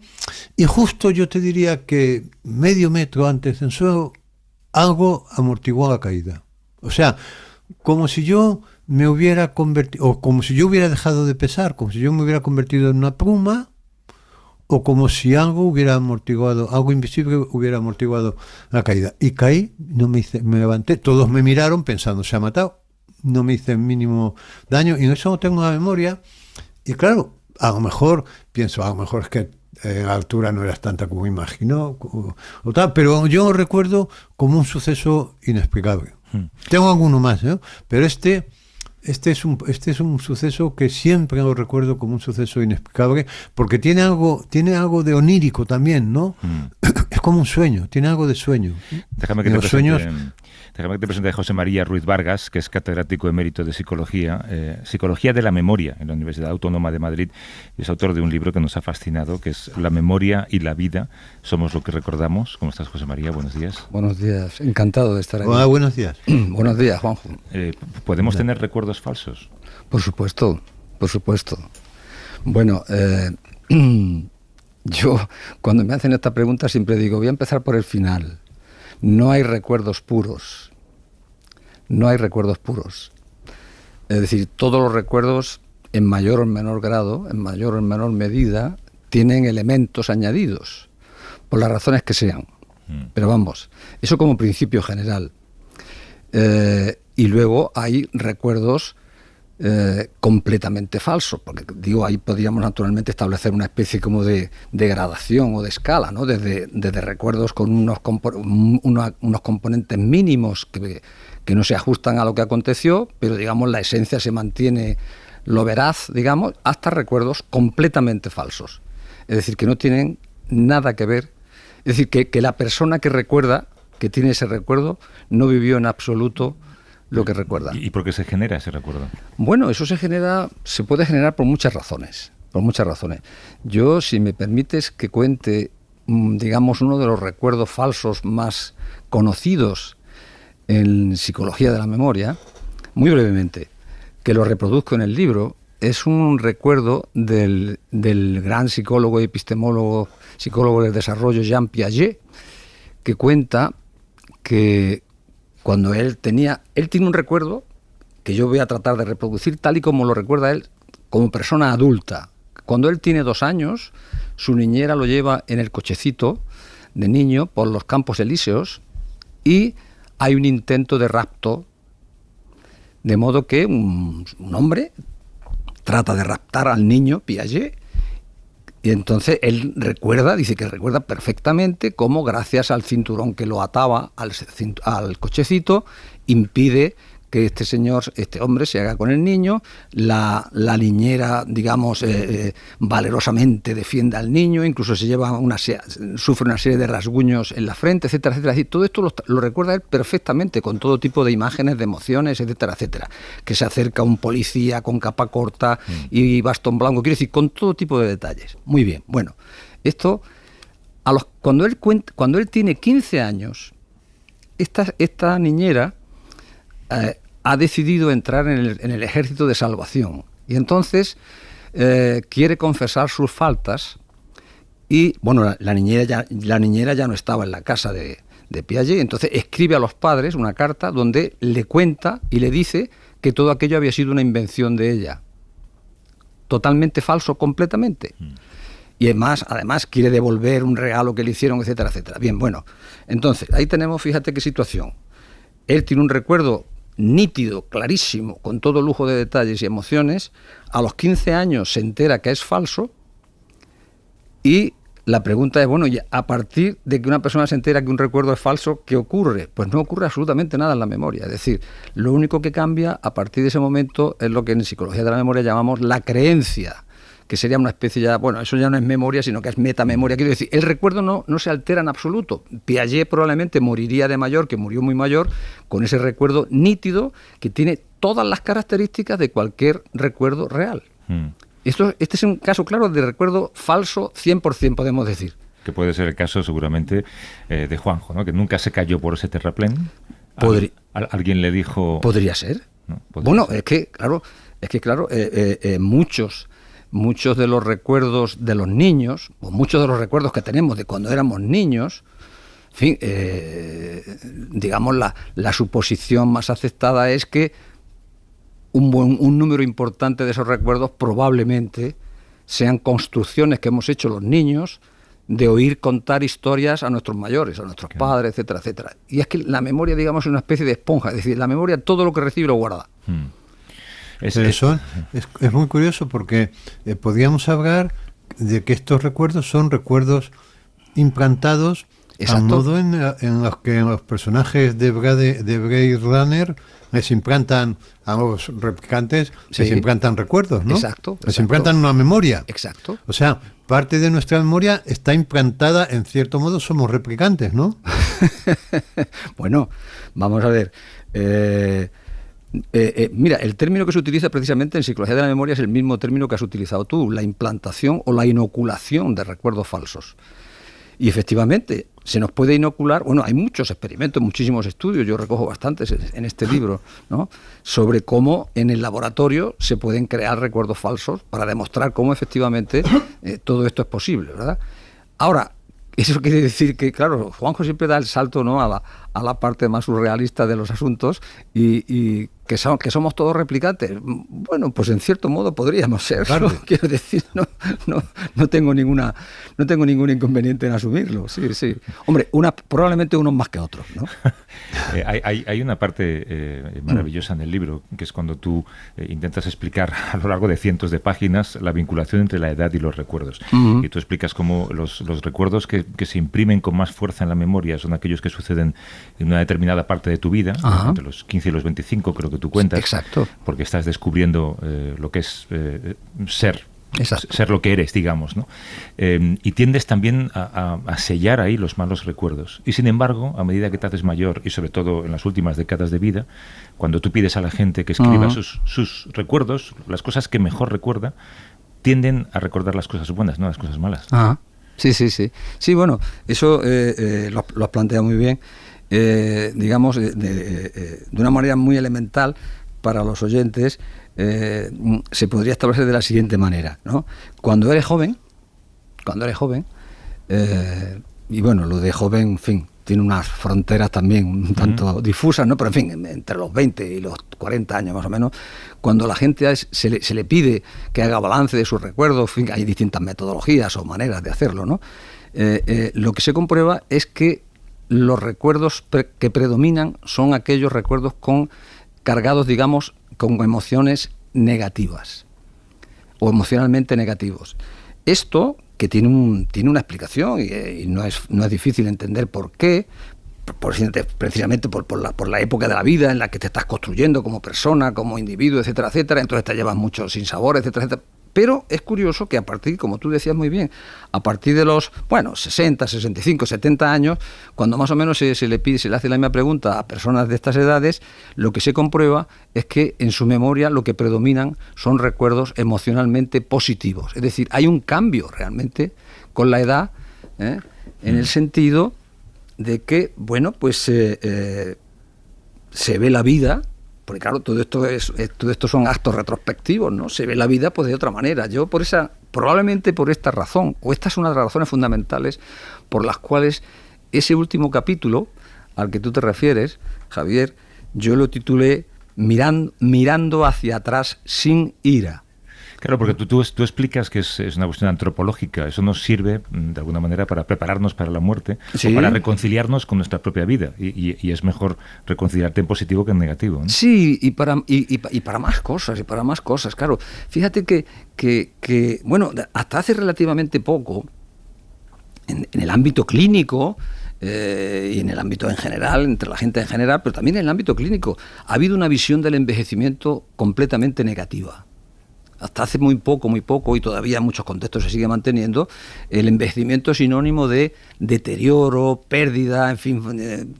y justo yo te diría que medio metro antes del suelo, algo amortiguó la caída. O sea, como si yo me hubiera convertido, o como si yo hubiera dejado de pesar, como si yo me hubiera convertido en una pluma, o como si algo hubiera amortiguado, algo invisible hubiera amortiguado la caída. Y caí, me levanté, todos me miraron pensando, se ha matado, no me hice el mínimo daño, y en eso no tengo una memoria. Y claro, a lo mejor pienso, a lo mejor es que la altura no era tanta como imaginó, o tal, pero yo lo recuerdo como un suceso inexplicable. Tengo alguno más, ¿no? Pero este es un suceso que siempre lo recuerdo como un suceso inexplicable, porque tiene algo de onírico también, ¿no? Es como un sueño, tiene algo de sueño. Déjame que te presente a José María Ruiz Vargas, que es catedrático emérito de Psicología de la Memoria en la Universidad Autónoma de Madrid, y es autor de un libro que nos ha fascinado, que es La memoria y la vida, somos lo que recordamos. ¿Cómo estás, José María? Buenos días. Buenos días, encantado de estar aquí. Hola, buenos días. Buenos días, Juanjo. ¿Podemos tener recuerdos falsos? Por supuesto, por supuesto. Bueno, yo cuando me hacen esta pregunta siempre digo, voy a empezar por el final. No hay recuerdos puros. No hay recuerdos puros. Es decir, todos los recuerdos, en mayor o menor grado, en mayor o menor medida, tienen elementos añadidos, por las razones que sean. Pero vamos, eso como principio general. Y luego hay recuerdos completamente falsos, porque digo, ahí podríamos naturalmente establecer una especie como de gradación o de escala, ¿no? Desde recuerdos con unos componentes mínimos que no se ajustan a lo que aconteció, pero digamos la esencia se mantiene lo veraz, digamos, hasta recuerdos completamente falsos. Es decir, que no tienen nada que ver, es decir, que la persona que recuerda, que tiene ese recuerdo, no vivió en absoluto lo que recuerda. ¿Y por qué se genera ese recuerdo? Bueno, eso se puede generar por muchas razones. Yo, si me permites que cuente, digamos, uno de los recuerdos falsos más conocidos en psicología de la memoria, muy brevemente, que lo reproduzco en el libro, es un recuerdo del gran psicólogo y epistemólogo, psicólogo del desarrollo Jean Piaget, que cuenta que cuando él tiene un recuerdo que yo voy a tratar de reproducir tal y como lo recuerda él como persona adulta. Cuando él tiene 2 años, su niñera lo lleva en el cochecito de niño por los Campos Elíseos y hay un intento de rapto, de modo que un hombre trata de raptar al niño Piaget. Y entonces él dice que recuerda perfectamente cómo, gracias al cinturón que lo ataba al cochecito, impide que este hombre se haga con el niño. La niñera, digamos, valerosamente defiende al niño, incluso sufre una serie de rasguños en la frente, etcétera, etcétera. Y todo esto lo recuerda él perfectamente, con todo tipo de imágenes, de emociones, etcétera, etcétera. Que se acerca un policía con capa corta y bastón blanco, quiero decir, con todo tipo de detalles. Muy bien, bueno, esto, cuando él tiene 15 años, esta niñera ha decidido entrar en el ejército de salvación y entonces quiere confesar sus faltas y, bueno, la niñera ya no estaba en la casa de Piaget, entonces escribe a los padres una carta donde le cuenta y le dice que todo aquello había sido una invención de ella, totalmente falso, completamente. Y además quiere devolver un regalo que le hicieron, etcétera, etcétera. Bien, bueno, entonces ahí tenemos, fíjate qué situación. Él tiene un recuerdo nítido, clarísimo, con todo lujo de detalles y emociones. A los 15 años se entera que es falso y la pregunta es, bueno, y a partir de que una persona se entera que un recuerdo es falso, ¿qué ocurre? Pues no ocurre absolutamente nada en la memoria. Es decir, lo único que cambia a partir de ese momento es lo que en psicología de la memoria llamamos la creencia, que sería una especie ya, bueno, eso ya no es memoria, sino que es metamemoria. Quiero decir, el recuerdo no se altera en absoluto. Piaget probablemente moriría de mayor, que murió muy mayor, con ese recuerdo nítido que tiene todas las características de cualquier recuerdo real. Este es un caso claro de recuerdo falso 100%, podemos decir. Que puede ser el caso, seguramente, de Juanjo, ¿no? Que nunca se cayó por ese terraplén. ¿Alguien le dijo...? Podría ser. ¿No? Bueno, ser. Es que claro, muchos de los recuerdos de los niños, o muchos de los recuerdos que tenemos de cuando éramos niños, en fin, digamos, la suposición más aceptada es que un número importante de esos recuerdos probablemente sean construcciones que hemos hecho los niños de oír contar historias a nuestros mayores, a nuestros padres, etcétera, etcétera. Y es que la memoria, digamos, es una especie de esponja, es decir, la memoria todo lo que recibe lo guarda. Es muy curioso porque podríamos hablar de que estos recuerdos son recuerdos implantados Exacto. al modo en los que los personajes de Blade Runner les implantan a los replicantes, Sí. les implantan recuerdos, ¿no? Exacto, Les exacto. implantan una memoria. Exacto. O sea, parte de nuestra memoria está implantada, en cierto modo somos replicantes, ¿no? Bueno, vamos a ver. Mira, el término que se utiliza precisamente en psicología de la memoria es el mismo término que has utilizado tú, la implantación o la inoculación de recuerdos falsos. Y efectivamente, se nos puede inocular, bueno, hay muchos experimentos, muchísimos estudios, yo recojo bastantes en este libro, ¿no?, sobre cómo en el laboratorio se pueden crear recuerdos falsos para demostrar cómo efectivamente todo esto es posible, ¿verdad? Ahora, eso quiere decir que, claro, Juanjo siempre da el salto, ¿no?, a la parte más surrealista de los asuntos y que somos todos replicantes. Bueno, pues en cierto modo podríamos ser, Claro. quiero decir, no tengo ningún inconveniente en asumirlo, sí. Hombre, probablemente unos más que otros, ¿no? Hay una parte maravillosa en el libro, que es cuando tú intentas explicar a lo largo de cientos de páginas la vinculación entre la edad y los recuerdos. Uh-huh. Y tú explicas cómo los recuerdos que se imprimen con más fuerza en la memoria son aquellos que suceden en una determinada parte de tu vida, Ajá. entre los 15 y los 25, creo que tú cuentas. Exacto. Porque estás descubriendo lo que es ser. Exacto. Ser lo que eres, digamos, ¿no? Y tiendes también a sellar ahí los malos recuerdos. Y sin embargo, a medida que te haces mayor, y sobre todo en las últimas décadas de vida, cuando tú pides a la gente que escriba Uh-huh. sus recuerdos, las cosas que mejor recuerda, tienden a recordar las cosas buenas, no las cosas malas. Ajá. Sí. Sí, bueno, eso lo has planteado muy bien. Digamos, de una manera muy elemental para los oyentes, se podría establecer de la siguiente manera, ¿no? Cuando eres joven, y bueno, lo de joven, en fin, tiene unas fronteras también un tanto difusas, ¿no? Pero en fin, entre los 20 y los 40 años más o menos, cuando la gente se le pide que haga balance de sus recuerdos, en fin, hay distintas metodologías o maneras de hacerlo, ¿no? Lo que se comprueba es que los recuerdos que predominan son aquellos recuerdos cargados, digamos, con emociones negativas o emocionalmente negativos. Esto, que tiene una explicación y no es difícil entender por qué, precisamente por la época de la vida en la que te estás construyendo como persona, como individuo, etcétera, etcétera, entonces te llevas mucho sinsabor, etcétera, etcétera. Pero es curioso que a partir, como tú decías muy bien, a partir de los 60, 65, 70 años, cuando más o menos se le hace la misma pregunta a personas de estas edades, lo que se comprueba es que en su memoria lo que predominan son recuerdos emocionalmente positivos. Es decir, hay un cambio realmente con la edad, en el sentido de que, bueno, pues se ve la vida. Porque claro, todo esto son actos retrospectivos, ¿no? Se ve la vida pues de otra manera. Yo probablemente por esta razón, o esta es una de las razones fundamentales por las cuales ese último capítulo al que tú te refieres, Javier, yo lo titulé Mirando hacia atrás sin ira. Claro, porque tú explicas que es una cuestión antropológica. Eso nos sirve, de alguna manera, para prepararnos para la muerte, Sí. o para reconciliarnos con nuestra propia vida. Y es mejor reconciliarte en positivo que en negativo, ¿no? Sí, y para más cosas, claro. Fíjate que bueno, hasta hace relativamente poco, en el ámbito clínico, y en el ámbito en general, entre la gente en general, pero también en el ámbito clínico, ha habido una visión del envejecimiento completamente negativa. Hasta hace muy poco, y todavía en muchos contextos se sigue manteniendo, el envejecimiento es sinónimo de deterioro, pérdida, en fin,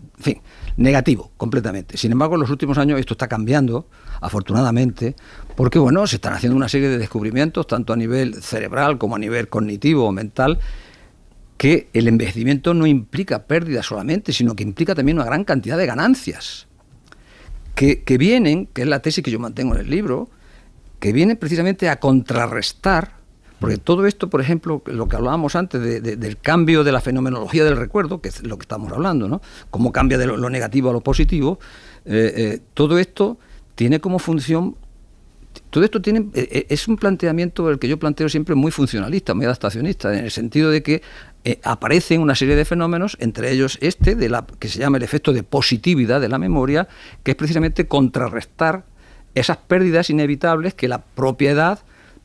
negativo, completamente. Sin embargo, en los últimos años esto está cambiando, afortunadamente, porque bueno, se están haciendo una serie de descubrimientos, tanto a nivel cerebral como a nivel cognitivo o mental, que el envejecimiento no implica pérdida solamente, sino que implica también una gran cantidad de ganancias, que vienen, que es la tesis que yo mantengo en el libro, que vienen precisamente a contrarrestar, porque todo esto, por ejemplo, lo que hablábamos antes del cambio de la fenomenología del recuerdo, que es lo que estamos hablando, ¿no? Cómo cambia de lo negativo a lo positivo, todo esto tiene como función todo esto es un planteamiento el que yo planteo siempre muy funcionalista, muy adaptacionista, en el sentido de que aparecen una serie de fenómenos, entre ellos que se llama el efecto de positividad de la memoria, que es precisamente contrarrestar esas pérdidas inevitables que la propia edad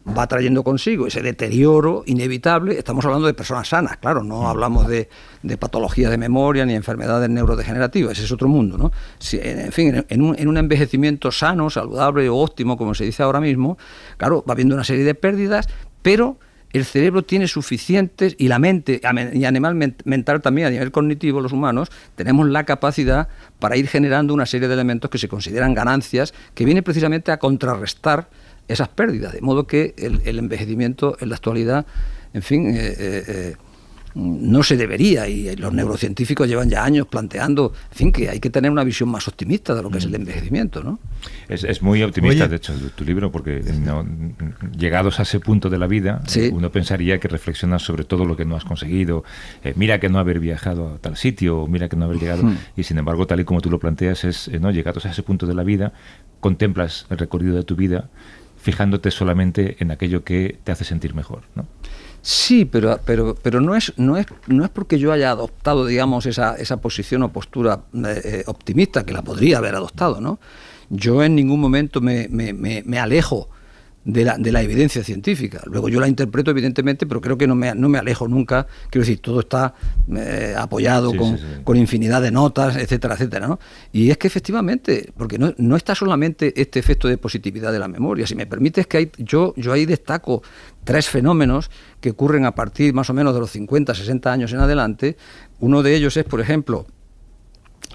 va trayendo consigo, ese deterioro inevitable. Estamos hablando de personas sanas, claro, no hablamos de patologías de memoria ni enfermedades neurodegenerativas, ese es otro mundo, ¿no? Si, en fin, en un envejecimiento sano, saludable o óptimo, como se dice ahora mismo, claro, va habiendo una serie de pérdidas, pero el cerebro tiene suficientes, y la mente, y a nivel mental también, a nivel cognitivo, los humanos, tenemos la capacidad para ir generando una serie de elementos que se consideran ganancias, que vienen precisamente a contrarrestar esas pérdidas, de modo que el envejecimiento en la actualidad, en fin, no se debería, y los neurocientíficos llevan ya años planteando, en fin, que hay que tener una visión más optimista de lo que es el envejecimiento, ¿no? Es muy optimista, Oye, de hecho, tu libro, porque llegados a ese punto de la vida, Sí. Uno pensaría que reflexionas sobre todo lo que no has conseguido, mira que no haber viajado a tal sitio, mira que no haber llegado, y sin embargo, tal y como tú lo planteas, llegados a ese punto de la vida, contemplas el recorrido de tu vida, fijándote solamente en aquello que te hace sentir mejor, ¿no? Sí, pero no es porque yo haya adoptado, digamos, esa posición o postura optimista, que la podría haber adoptado, ¿no? Yo en ningún momento me alejo de la evidencia científica. Luego yo la interpreto, evidentemente, pero creo que no me alejo nunca. Quiero decir, todo está apoyado Sí, con, sí. con infinidad de notas, etcétera, etcétera, ¿no? Y es que efectivamente, porque no está solamente este efecto de positividad de la memoria. Si me permites, que yo ahí destaco 3 fenómenos que ocurren a partir más o menos de los 50, 60 años en adelante. Uno de ellos es, por ejemplo,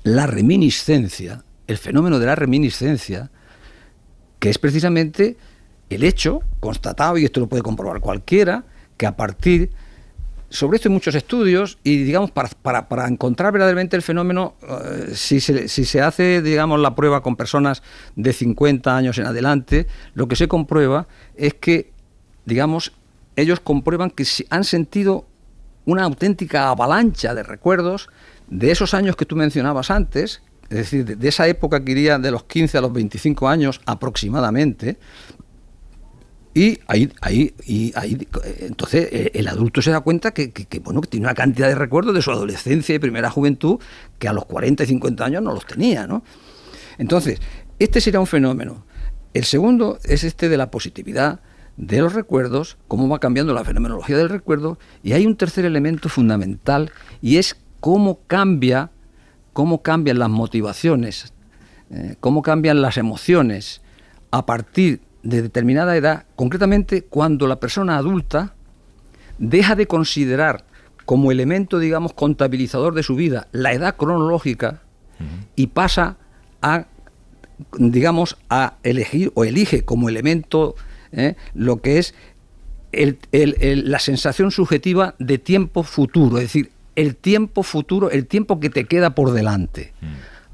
la reminiscencia, el fenómeno de la reminiscencia, que es precisamente el hecho constatado, y esto lo puede comprobar cualquiera, que a partir, sobre esto hay muchos estudios, y digamos, para encontrar verdaderamente el fenómeno, si se hace, digamos, la prueba con personas de 50 años en adelante, lo que se comprueba es que, digamos, ellos comprueban que han sentido una auténtica avalancha de recuerdos de esos años que tú mencionabas antes, es decir, de esa época que iría de los 15 a los 25 años aproximadamente. Y ahí entonces el adulto se da cuenta que tiene una cantidad de recuerdos de su adolescencia y primera juventud que a los 40 y 50 años no los tenía, ¿no? Entonces, este sería un fenómeno. El segundo es este de la positividad de los recuerdos, cómo va cambiando la fenomenología del recuerdo, y hay un tercer elemento fundamental, y es cómo cambian las motivaciones, cómo cambian las emociones a partir de determinada edad, concretamente cuando la persona adulta deja de considerar como elemento, digamos, contabilizador de su vida la edad cronológica y pasa a, digamos, a elegir o elige como elemento lo que es la sensación subjetiva de tiempo futuro, es decir, el tiempo futuro, el tiempo que te queda por delante.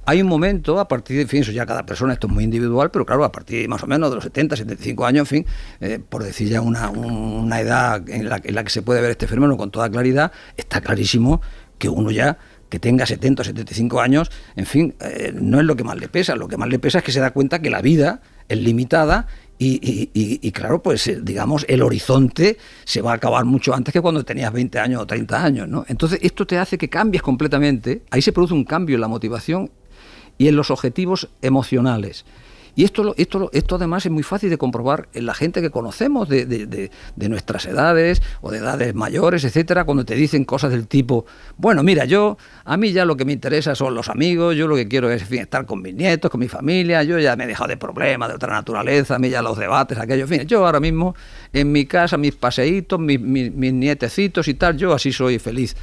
Hay un momento, a partir de, en fin, eso ya cada persona, esto es muy individual, pero claro, a partir más o menos de los 70, 75 años, en fin, por decir ya una edad en la que se puede ver este fenómeno con toda claridad, está clarísimo que uno ya, que tenga 70 o 75 años, en fin, no es lo que más le pesa. Lo que más le pesa es que se da cuenta que la vida es limitada y claro, pues digamos, el horizonte se va a acabar mucho antes que cuando tenías 20 años o 30 años, ¿no? Entonces esto te hace que cambies completamente, ahí se produce un cambio en la motivación y en los objetivos emocionales. Y esto además es muy fácil de comprobar en la gente que conocemos de nuestras edades o de edades mayores, etcétera, cuando te dicen cosas del tipo, bueno, mira, a mí ya lo que me interesa son los amigos, yo lo que quiero es, en fin, estar con mis nietos, con mi familia, yo ya me he dejado de problemas de otra naturaleza, a mí ya los debates, aquellos, en fin, yo ahora mismo en mi casa, mis paseitos, mis nietecitos y tal, yo así soy feliz.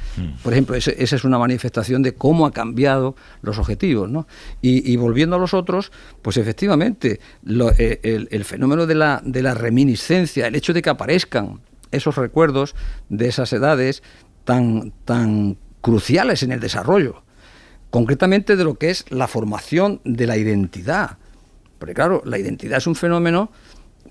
Por ejemplo, esa es una manifestación de cómo ha cambiado los objetivos, ¿no? Y volviendo a los otros, pues efectivamente, el fenómeno de la reminiscencia, el hecho de que aparezcan esos recuerdos de esas edades tan cruciales en el desarrollo, concretamente de lo que es la formación de la identidad. Porque claro, la identidad es un fenómeno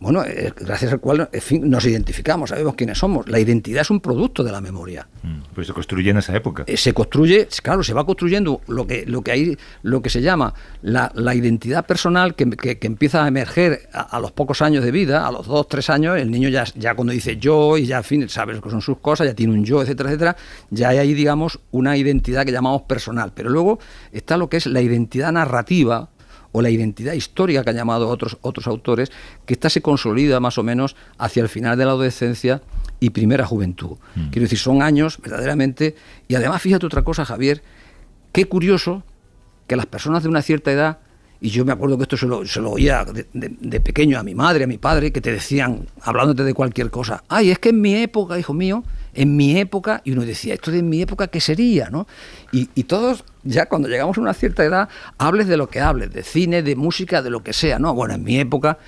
bueno, gracias al cual, en fin, nos identificamos, sabemos quiénes somos. La identidad es un producto de la memoria. Pues se construye en esa época. Se construye, claro, se va construyendo lo que se llama la identidad personal que empieza a emerger a los pocos años de vida, a los 2, 3 años, el niño ya cuando dice yo y ya, en fin, sabe lo que son sus cosas, ya tiene un yo, etcétera, etcétera, ya hay ahí, digamos, una identidad que llamamos personal. Pero luego está lo que es la identidad narrativa, o la identidad histórica que han llamado otros autores, que esta se consolida más o menos hacia el final de la adolescencia y primera juventud. Quiero decir, son años verdaderamente, y además fíjate otra cosa, Javier, qué curioso que las personas de una cierta edad, y yo me acuerdo que esto se lo oía de pequeño a mi madre, a mi padre, que te decían, hablándote de cualquier cosa, ay, es que en mi época, hijo mío, en mi época, y uno decía, esto de mi época, ¿qué sería? ¿No? Y todos, ya cuando llegamos a una cierta edad, hables de lo que hables, de cine, de música, de lo que sea, ¿no? Bueno, en mi época,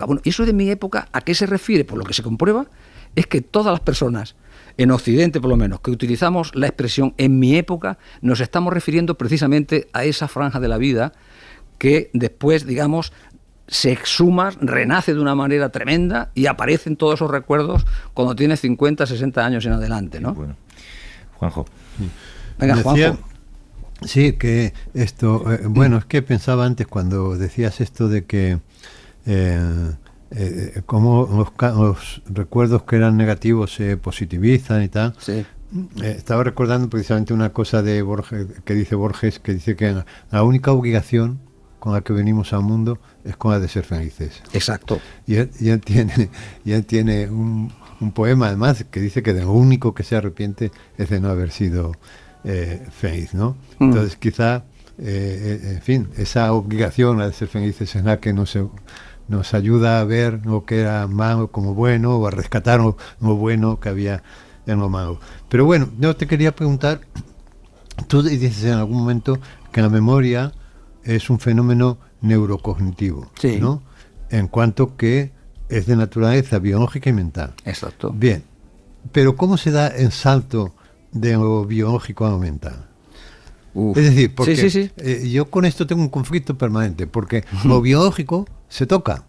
bueno, ¿y eso de mi época a qué se refiere? Por lo que se comprueba es que todas las personas, en Occidente por lo menos, que utilizamos la expresión en mi época, nos estamos refiriendo precisamente a esa franja de la vida que después, digamos, se exhuma, renace de una manera tremenda y aparecen todos esos recuerdos cuando tienes 50, 60 años en adelante, ¿no? Bueno. Juanjo. Venga, Juanjo. Sí, que esto, bueno, es que pensaba antes cuando decías esto de que cómo los recuerdos que eran negativos se positivizan y tal. Sí. Estaba recordando precisamente una cosa de Borges, que dice que la única obligación con la que venimos al mundo es con la de ser felices. Exacto. Y él tiene un poema además que dice que de lo único que se arrepiente es de no haber sido feliz, ¿no? Entonces quizá, en fin, esa obligación, la de ser felices, es la que nos ayuda a ver lo que era malo como bueno, o a rescatar lo bueno que había en lo malo. Pero bueno, yo te quería preguntar, tú dices en algún momento que la memoria es un fenómeno neurocognitivo, sí, ¿no? En cuanto que es de naturaleza biológica y mental. Exacto. Bien, pero ¿cómo se da el salto de lo biológico a lo mental? Uf. Es decir, porque sí. Yo con esto tengo un conflicto permanente, porque lo biológico se toca,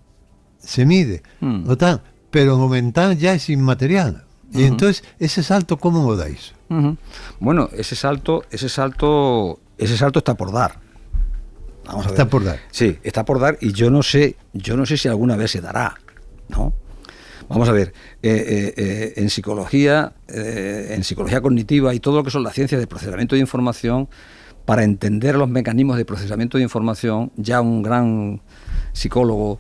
se mide, o tal, pero lo mental ya es inmaterial. Y entonces, ese salto, ¿cómo lo dais? Bueno, ese salto está por dar. Vamos a ver. Está por dar. Sí, está por dar, y yo no sé si alguna vez se dará, ¿no? Vamos a ver, en psicología cognitiva y todo lo que son las ciencias de procesamiento de información, para entender los mecanismos de procesamiento de información, ya un gran psicólogo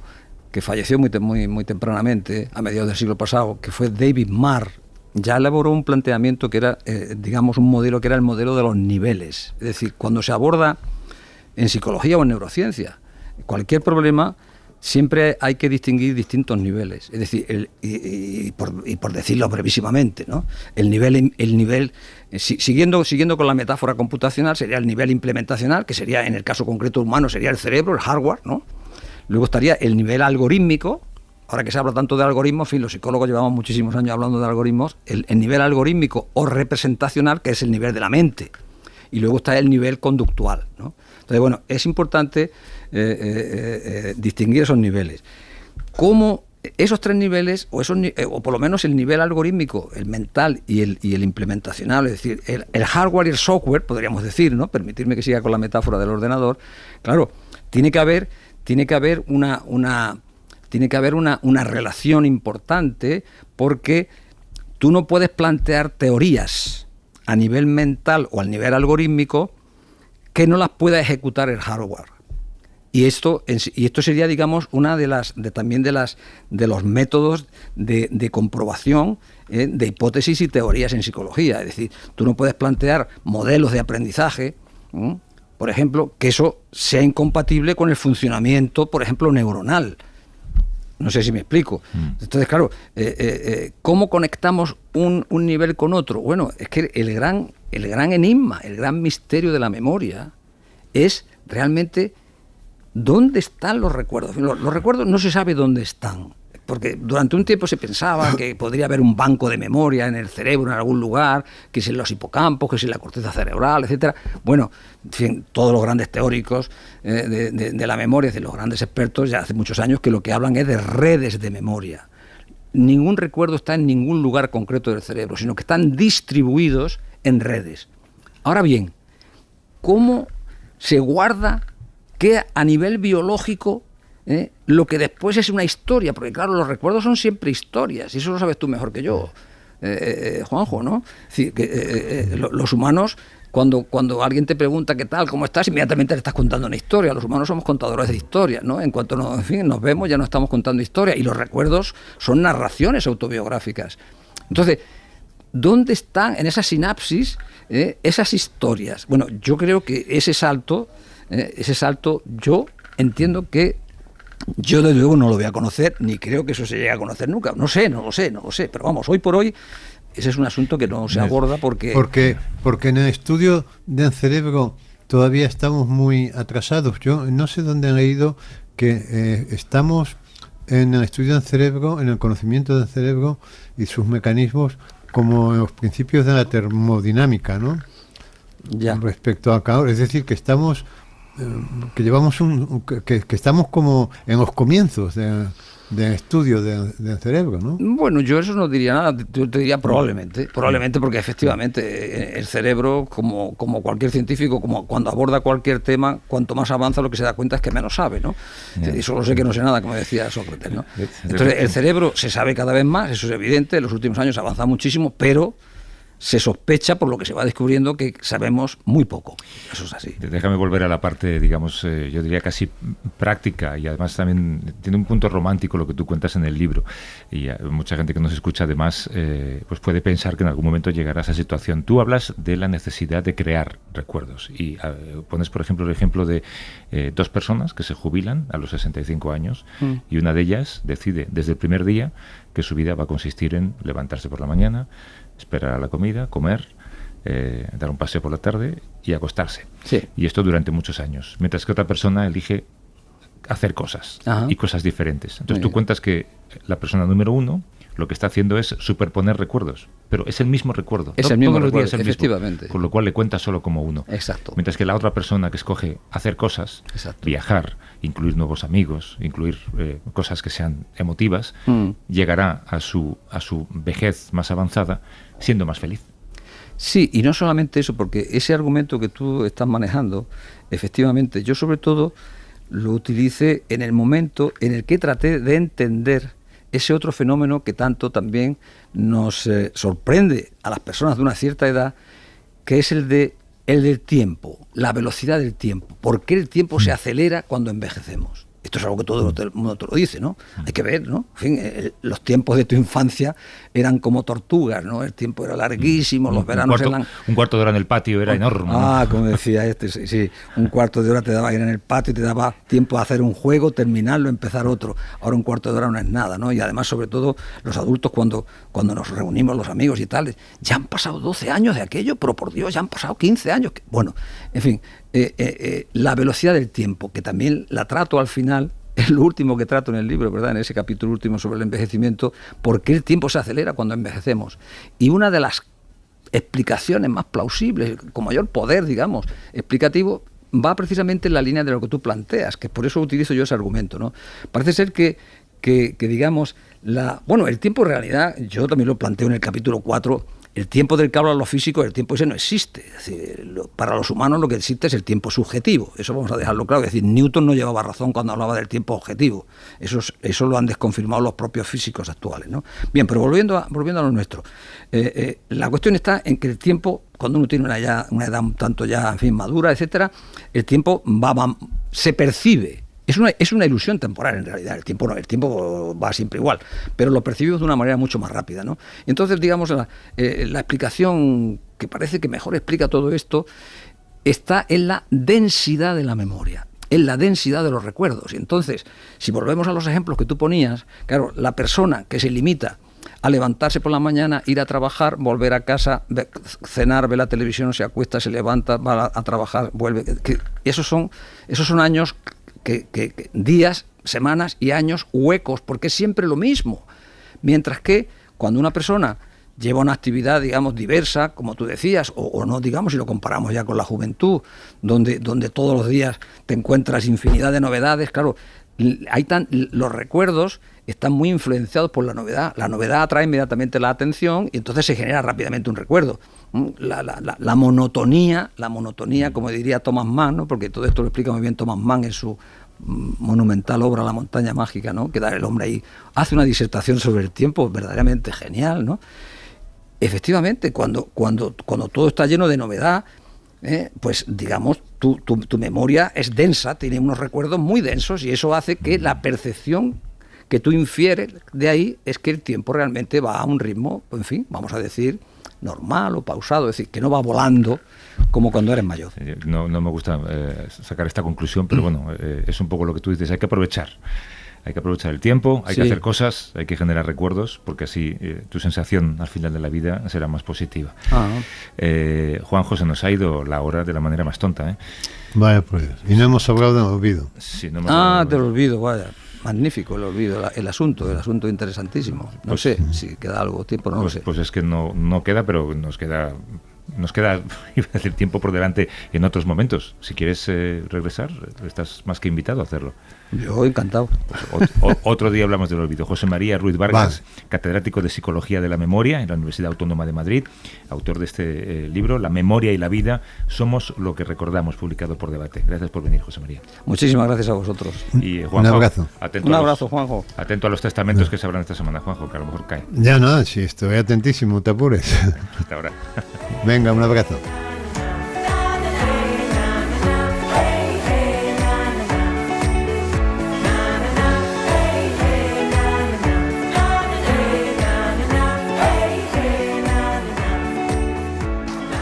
que falleció muy tempranamente, a mediados del siglo pasado, que fue David Marr, ya elaboró un planteamiento que era, digamos, un modelo que era el modelo de los niveles. Es decir, cuando se aborda en psicología o en neurociencia cualquier problema, siempre hay que distinguir distintos niveles. Es decir, por decirlo brevísimamente, ¿no? El nivel siguiendo con la metáfora computacional, sería el nivel implementacional, que sería, en el caso concreto humano, sería el cerebro, el hardware, ¿no? Luego estaría el nivel algorítmico. Ahora que se habla tanto de algoritmos, en fin, los psicólogos llevamos muchísimos años hablando de algoritmos, el nivel algorítmico o representacional, que es el nivel de la mente. Y luego está el nivel conductual, ¿no? Entonces, bueno, es importante distinguir esos niveles. ¿Cómo esos tres niveles, o por lo menos el nivel algorítmico, el mental y el implementacional, es decir, el hardware y el software, podríamos decir, ¿no? Permitirme que siga con la metáfora del ordenador. Claro, tiene que haber una relación importante, porque tú no puedes plantear teorías a nivel mental o al nivel algorítmico que no las pueda ejecutar el hardware. Y esto sería, digamos, una de los métodos de comprobación de hipótesis y teorías en psicología. Es decir, tú no puedes plantear modelos de aprendizaje, por ejemplo, que eso sea incompatible con el funcionamiento, por ejemplo, neuronal. No sé si me explico. Entonces, claro, ¿cómo conectamos un nivel con otro? Bueno, es que el gran enigma, el gran misterio de la memoria es realmente dónde están los recuerdos. Los recuerdos no se sabe dónde están. porque durante un tiempo se pensaba que podría haber un banco de memoria en el cerebro en algún lugar, que es en los hipocampos, que es en la corteza cerebral, etcétera. Bueno, en fin, todos los grandes teóricos de la memoria, de los grandes expertos, ya hace muchos años que lo que hablan es de redes de memoria. Ningún recuerdo está en ningún lugar concreto del cerebro, sino que están distribuidos en redes. Ahora bien, ¿cómo se guarda que a nivel biológico lo que después es una historia? Porque claro, los recuerdos son siempre historias, y eso lo sabes tú mejor que yo, Juanjo, ¿no? Es decir, que los humanos, cuando alguien te pregunta qué tal, cómo estás, inmediatamente le estás contando una historia. Los humanos somos contadores de historias, ¿no? En cuanto nos vemos, ya no estamos contando historias, y los recuerdos son narraciones autobiográficas. Entonces, ¿dónde están en esa sinapsis esas historias? Bueno, yo creo que ese salto, yo entiendo que yo desde luego no lo voy a conocer, ni creo que eso se llegue a conocer nunca. No lo sé, pero vamos, hoy por hoy ese es un asunto que no se aborda porque en el estudio del cerebro todavía estamos muy atrasados. Yo no sé dónde han leído que estamos en el estudio del cerebro, en el conocimiento del cerebro y sus mecanismos, como en los principios de la termodinámica, ¿no? ya. Respecto a calor, es decir, que estamos que llevamos que estamos como en los comienzos del estudio del cerebro, ¿no? Bueno, yo eso no diría nada, yo te diría probablemente porque efectivamente el cerebro, como cualquier científico, como cuando aborda cualquier tema, cuanto más avanza lo que se da cuenta es que menos sabe, ¿no? Y solo sé que no sé nada, como decía Sócrates, ¿no? Entonces el cerebro se sabe cada vez más, eso es evidente, en los últimos años avanza muchísimo, pero se sospecha, por lo que se va descubriendo, que sabemos muy poco. Eso es así. Déjame volver a la parte, digamos, yo diría casi práctica, y además también tiene un punto romántico lo que tú cuentas en el libro. Y mucha gente que nos escucha además pues puede pensar que en algún momento llegará a esa situación. Tú hablas de la necesidad de crear recuerdos y pones, por ejemplo, el ejemplo de dos personas que se jubilan a los 65 años y una de ellas decide desde el primer día que su vida va a consistir en levantarse por la mañana, esperar a la comida, comer, dar un paseo por la tarde y acostarse. Sí. Y esto durante muchos años. Mientras que otra persona elige hacer cosas. Ajá. Y cosas diferentes. Entonces Muy tú bien. cuentas que la persona número uno lo que está haciendo es superponer recuerdos. Pero es el mismo recuerdo. Es To- el mismo todos los días recuerdo, el mismo, efectivamente. con lo cual le cuentas solo como uno. Exacto. Mientras que la otra persona que escoge hacer cosas, Exacto. viajar, incluir nuevos amigos, incluir cosas que sean emotivas, Mm. llegará a su vejez más avanzada siendo más feliz. Sí, y no solamente eso, porque ese argumento que tú estás manejando, efectivamente, yo sobre todo lo utilicé en el momento en el que traté de entender ese otro fenómeno que tanto también nos sorprende a las personas de una cierta edad, que es el del tiempo, la velocidad del tiempo. ¿Por qué el tiempo se acelera cuando envejecemos? Esto es algo que todo el mundo te lo dice, ¿no? Hay que ver, ¿no? En fin, los tiempos de tu infancia eran como tortugas, ¿no? El tiempo era larguísimo, los veranos eran... Un cuarto de hora en el patio era enorme, ¿no? Ah, como decía sí, un cuarto de hora te daba ir en el patio y te daba tiempo a hacer un juego, terminarlo, empezar otro. Ahora un cuarto de hora no es nada, ¿no? Y además, sobre todo, los adultos cuando nos reunimos, los amigos y tal, ya han pasado 12 años de aquello, pero por Dios, ya han pasado 15 años. Bueno, en fin, la velocidad del tiempo, que también la trato al final, es lo último que trato en el libro, ¿verdad? En ese capítulo último sobre el envejecimiento, por qué el tiempo se acelera cuando envejecemos. Y una de las explicaciones más plausibles, con mayor poder, digamos, explicativo, va precisamente en la línea de lo que tú planteas, que por eso utilizo yo ese argumento, ¿no? Parece ser que digamos, el tiempo en realidad, yo también lo planteo en el capítulo 4, el tiempo del que hablan los físicos, el tiempo ese no existe. Es decir, para los humanos lo que existe es el tiempo subjetivo. Eso vamos a dejarlo claro. Es decir, Newton no llevaba razón cuando hablaba del tiempo objetivo. Eso lo han desconfirmado los propios físicos actuales, ¿no? Bien, pero volviendo a lo nuestro. La cuestión está en que el tiempo, cuando uno tiene una edad un tanto ya, en fin, madura, etcétera, el tiempo se percibe. Es una ilusión temporal en realidad, el tiempo va siempre igual, pero lo percibimos de una manera mucho más rápida, ¿no? Entonces, digamos, la explicación que parece que mejor explica todo esto está en la densidad de la memoria, en la densidad de los recuerdos. Y entonces, si volvemos a los ejemplos que tú ponías, claro, la persona que se limita a levantarse por la mañana, ir a trabajar, volver a casa, cenar, ver la televisión, se acuesta, se levanta, va a trabajar, vuelve. Esos son años que días, semanas y años huecos, porque es siempre lo mismo. Mientras que cuando una persona lleva una actividad, digamos, diversa, como tú decías, o no, digamos, si lo comparamos ya con la juventud, donde todos los días te encuentras infinidad de novedades, claro, los recuerdos están muy influenciados por la novedad. La novedad atrae inmediatamente la atención y entonces se genera rápidamente un recuerdo. La monotonía, como diría Thomas Mann, ¿no? Porque todo esto lo explica muy bien Thomas Mann en su monumental obra La montaña mágica, ¿no? Que da el hombre ahí, hace una disertación sobre el tiempo verdaderamente genial, ¿no? Efectivamente, cuando todo está lleno de novedad, pues digamos, tu memoria es densa, tiene unos recuerdos muy densos y eso hace que la percepción que tú infieres de ahí es que el tiempo realmente va a un ritmo, en fin, vamos a decir, normal o pausado, es decir, que no va volando como cuando eres mayor. No me gusta sacar esta conclusión, pero bueno, es un poco lo que tú dices, hay que aprovechar. Hay que aprovechar el tiempo, hay que hacer cosas, hay que generar recuerdos, porque así tu sensación al final de la vida será más positiva. Juanjo, se nos ha ido la hora de la manera más tonta, ¿eh? Vaya, pues. Y no hemos hablado del olvido. Sí, no hemos hablado del olvido, vaya. Magnífico el olvido, el asunto interesantísimo. No sé si queda algo tiempo, no lo sé. Pues es que no queda, pero nos queda, iba a decir, tiempo por delante en otros momentos. Si quieres regresar, estás más que invitado a hacerlo. Yo encantado. Pues otro día hablamos del olvido. José María Ruiz Vargas, catedrático de Psicología de la Memoria en la Universidad Autónoma de Madrid, autor de este libro, La memoria y la vida, somos lo que recordamos, publicado por Debate. Gracias por venir, José María. Muchísimas gracias a vosotros. Y Juanjo, un abrazo. Un abrazo, Juanjo. Atento a los testamentos que se habrán esta semana, Juanjo, que a lo mejor caen. Ya no, sí, estoy atentísimo, te apures. Hasta ahora. Venga, un abrazo.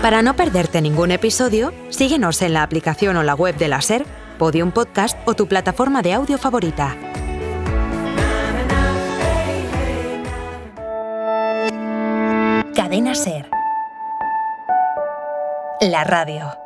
Para no perderte ningún episodio, síguenos en la aplicación o la web de la SER, Podium Podcast o tu plataforma de audio favorita. Cadena SER. La radio.